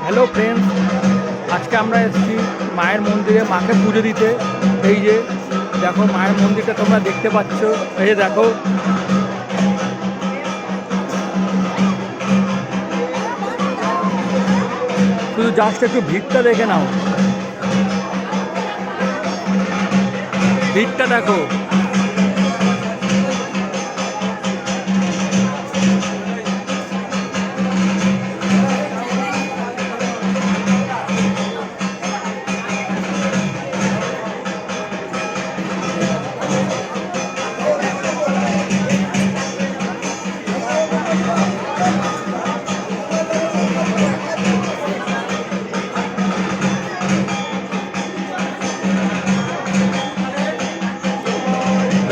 Hello friends, আজকে আমরা এসেছি মায়ের মন্দিরে মাকে পুজো দিতে। এই যে দেখো মায়ের মন্দিরটা তোমরা দেখতে পাচ্ছ। এই যে দেখো, শুধু জাস্ট একটু ভিড়টা দেখে নাও, ভিড়টা দেখো।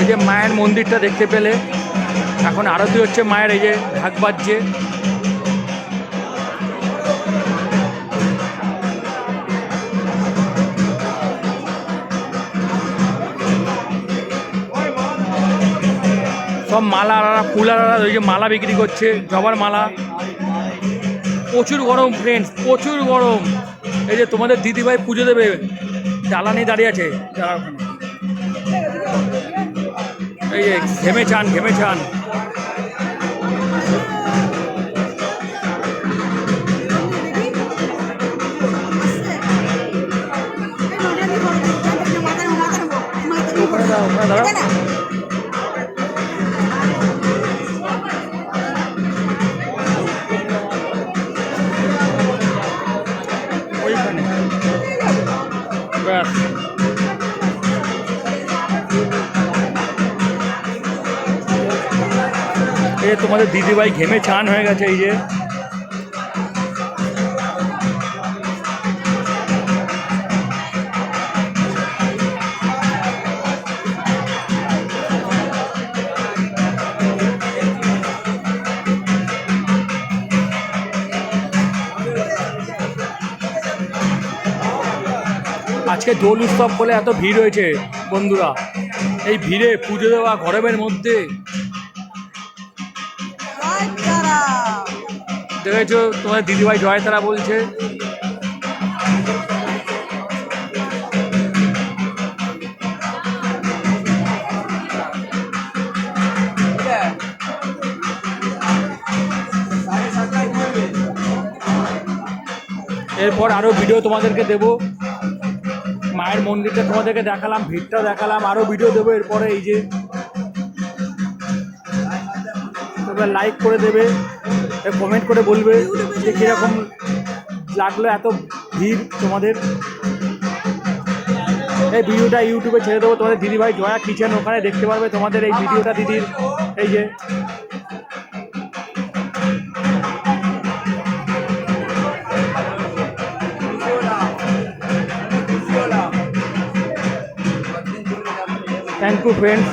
এই যে মায়ের মন্দিরটা দেখতে পেলে, এখন আরতি হচ্ছে মায়ের। এই যে ঢাক বাজছে। সব মালারা ফুলারা ওই যে মালা বিক্রি করছে, জবার মালা। প্রচুর গরম ফ্রেন্ডস, প্রচুর গরম। এই যে তোমাদের দিদিভাই পুজো দেবে, জ্বালানি দাঁড়িয়ে আছে যারা ওখানে। এই যে ঘেমে চান, ঘেমে চান। ওখানে দাঁড়াও, ওখানে দাঁড়াও। ওইখানে ব্যাস। এই তোমাদের দিদিভাই ঘেমে চান হয়ে গেছে। এই যে আজকে দোল উৎসব বলে এত ভিড় হয়েছে বন্ধুরা। এই ভিড়ে পুজো দেওয়া গরমের মধ্যে দেখেছো, তোমার দিদিভাই জয়তারা বলছে। এরপর আরও ভিডিও তোমাদেরকে দেবো। মায়ের মন্দিরটা তোমাদেরকে দেখালাম, ভিড়টা দেখালাম, আরও ভিডিও দেবো এরপরে। এই যে তোমরা লাইক করে দেবে, কমেন্ট করে বলবে যে কীরকম লাগলো এত ভিড় তোমাদের। এই ভিডিওটা ইউটিউবে ছেড়ে দেবো, তোমাদের দিদিভাই জয়া কিচেন, ওখানে দেখতে পারবে তোমাদের এই ভিডিওটা দিদির। এই যে থ্যাংক ইউ ফ্রেন্ডস।